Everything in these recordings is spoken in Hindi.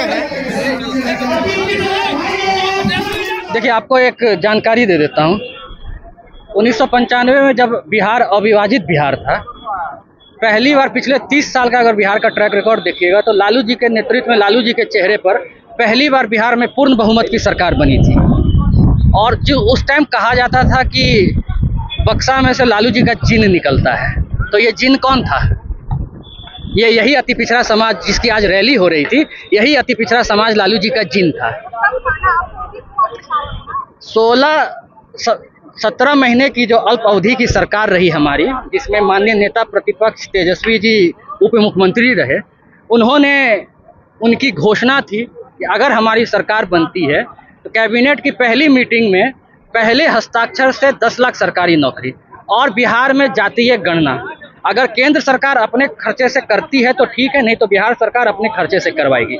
हैं। देखिए, आपको एक जानकारी दे देता हूँ। 1995 में जब बिहार अविभाजित बिहार था, पहली बार पिछले 30 साल का अगर बिहार का ट्रैक रिकॉर्ड देखिएगा तो लालू जी के नेतृत्व में, लालू जी के चेहरे पर पहली बार बिहार में पूर्ण बहुमत की सरकार बनी थी। और जो उस टाइम कहा जाता था कि बक्सा में से लालू जी का जिन निकलता है, तो ये जिन कौन था? यही अति पिछड़ा समाज जिसकी आज रैली हो रही थी, यही अति पिछड़ा समाज लालू जी का जिन था। 17 महीने की जो अल्प अवधि की सरकार रही हमारी, जिसमें माननीय नेता प्रतिपक्ष तेजस्वी जी उप मुख्यमंत्री रहे, उनकी घोषणा थी कि अगर हमारी सरकार बनती है तो कैबिनेट की पहली मीटिंग में पहले हस्ताक्षर से 10 लाख सरकारी नौकरी, और बिहार में जातीय गणना अगर केंद्र सरकार अपने खर्चे से करती है तो ठीक है, नहीं तो बिहार सरकार अपने खर्चे से करवाएगी।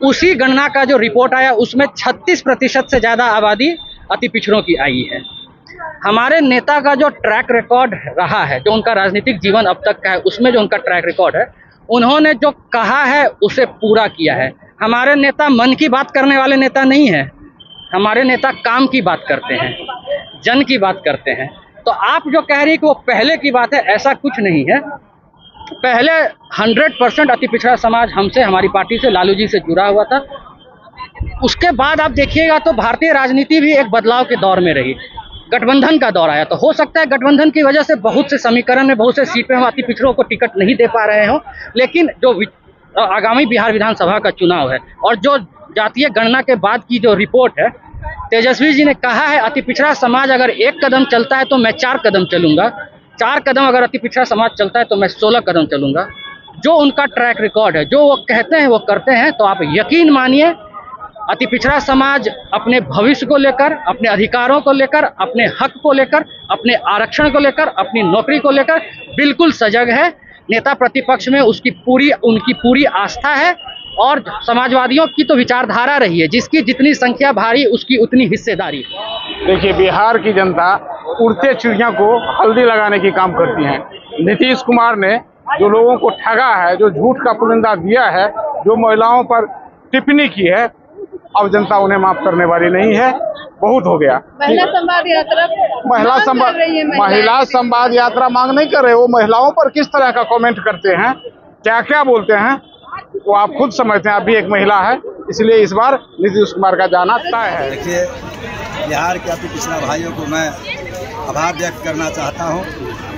उसी गणना का जो रिपोर्ट आया उसमें 36% से ज़्यादा आबादी अति पिछड़ों की आई है। हमारे नेता का जो ट्रैक रिकॉर्ड रहा है, जो उनका राजनीतिक जीवन अब तक का है, उसमें जो उनका ट्रैक रिकॉर्ड है, उन्होंने जो कहा है उसे पूरा किया है। हमारे नेता मन की बात करने वाले नेता नहीं है, हमारे नेता काम की बात करते हैं, जन की बात करते हैं। तो आप जो कह रही है कि वो पहले की बात है, ऐसा कुछ नहीं है। पहले 100% अति पिछड़ा समाज हमसे, हमारी पार्टी से, लालू जी से जुड़ा हुआ था। उसके बाद आप देखिएगा तो भारतीय राजनीति भी एक बदलाव के दौर में रही, गठबंधन का दौर आया। तो हो सकता है गठबंधन की वजह से बहुत से समीकरण में, बहुत से सीट में हम अति पिछड़ों को टिकट नहीं दे पा रहे हो, लेकिन जो आगामी बिहार विधानसभा का चुनाव है और जो जातीय गणना के बाद की जो रिपोर्ट है, तेजस्वी जी ने कहा है अति पिछड़ा समाज अगर 1 कदम चलता है तो मैं 4 कदम चलूंगा, 4 कदम अगर अति पिछड़ा समाज चलता है तो मैं 16 कदम चलूंगा। जो उनका ट्रैक रिकॉर्ड है, जो वो कहते हैं वो करते हैं। तो आप यकीन मानिए, अति पिछड़ा समाज अपने भविष्य को लेकर, अपने अधिकारों को लेकर, अपने हक को लेकर, अपने आरक्षण को लेकर, अपनी नौकरी को लेकर बिल्कुल सजग है। नेता प्रतिपक्ष में उनकी पूरी आस्था है, और समाजवादियों की तो विचारधारा रही है, जिसकी जितनी संख्या भारी उसकी उतनी हिस्सेदारी। देखिए, बिहार की जनता उड़ते चिड़िया को हल्दी लगाने की काम करती है। नीतीश कुमार ने जो लोगों को ठगा है, जो झूठ का पुलिंदा दिया है, जो महिलाओं पर टिप्पणी की है, अब जनता उन्हें माफ करने वाली नहीं है। बहुत हो गया। महिला संवाद यात्रा यात्रा मांग नहीं कर रहे, वो महिलाओं पर किस तरह का कमेंट करते हैं, क्या क्या बोलते हैं, वो आप खुद समझते हैं। आप भी एक महिला है, इसलिए इस बार नीतीश कुमार का जाना तय है। देखिए, बिहार के अति पिछड़ा भाइयों को मैं आभार व्यक्त करना चाहता हूँ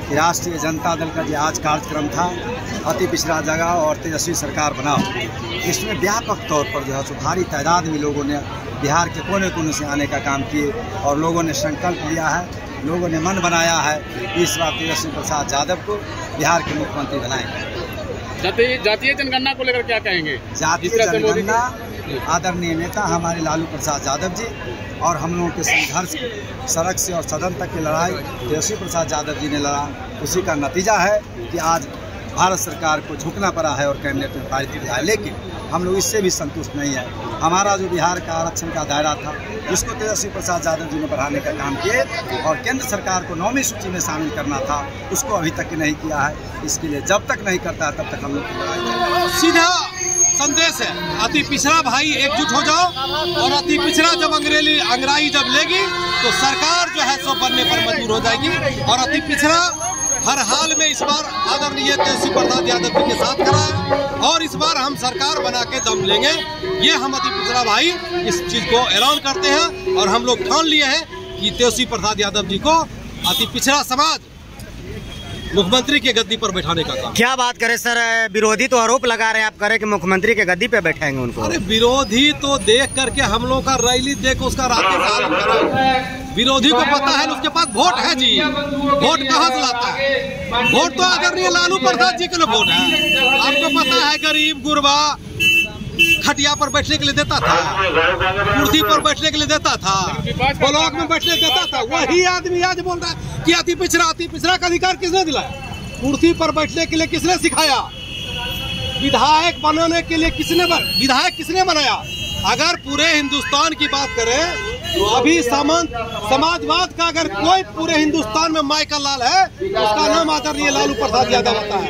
कि राष्ट्रीय जनता दल का जो आज कार्यक्रम था, अति पिछड़ा जगह और तेजस्वी सरकार बनाओ, इसमें व्यापक तौर पर जो है भारी तादाद में लोगों ने बिहार के कोने कोने से आने का काम किए, और लोगों ने संकल्प लिया है, लोगों ने मन बनाया है कि इस बार तेजस्वी प्रसाद यादव को बिहार के मुख्यमंत्री बनाएंगे। जातीय जनगणना को लेकर क्या कहेंगे? जातीय जनगणना, आदरणीय नेता हमारे लालू प्रसाद यादव जी और हम लोगों के संघर्ष, सड़क से और सदन तक की लड़ाई तेजस्वी प्रसाद यादव जी ने लड़ा, उसी का नतीजा है कि आज भारत सरकार को झुकना पड़ा है और कैबिनेट में पारित किया है। लेकिन हम लोग इससे भी संतुष्ट नहीं है। हमारा जो बिहार का आरक्षण का दायरा था, जिसको तेजस्वी प्रसाद यादव जी ने बढ़ाने का काम किए और केंद्र सरकार को 9वीं सूची में शामिल करना था, उसको अभी तक नहीं किया है। इसके लिए जब तक नहीं करता है तब तक हम लोग की लड़ाई। सीधा संदेश है, अति पिछड़ा भाई एकजुट हो जाओ, और अति पिछड़ा जब अंग्राई जब लेगी तो सरकार जो है सो बनने पर मजबूर हो जाएगी। और अति पिछड़ा हर हाल में इस बार आदरणीय तेजस्वी प्रसाद यादव जी के साथ खड़ा है, और इस बार हम सरकार बना के दम लेंगे। ये हम अति पिछड़ा भाई इस चीज को ऐलान करते हैं, और हम लोग ठान लिए हैं कि तेजस्वी प्रसाद यादव जी को अति पिछड़ा समाज मुख्यमंत्री के गद्दी पर बैठाने का काम। क्या बात करें सर, विरोधी तो आरोप लगा रहे हैं आप करें कि मुख्यमंत्री के गद्दी पे बैठाएंगे उनको। अरे विरोधी तो देख करके हम लोग का रैली देख उसका राकेश आलम करा। विरोधी को पता है उसके पास वोट है जी, वोट कहाँ से लाता है? वोट तो आदरणीय लालू प्रसाद जी के लिए वोट है। आपको पता है गरीब गुरबा खटिया पर बैठने के लिए देता था, कुर्सी पर बैठने के लिए देता था, ब्लॉक में बैठने देता था। वही आदमी आज बोल रहा है कि अति पिछड़ा का अधिकार किसने दिलाया? कुर्सी पर बैठने के लिए किसने सिखाया? विधायक बनाने के लिए विधायक किसने बनाया? अगर पूरे हिंदुस्तान की बात करें तो अभी समाजवाद का अगर कोई पूरे हिंदुस्तान में माइकल लाल है, उसका नाम आदरणीय लालू प्रसाद यादव होता है।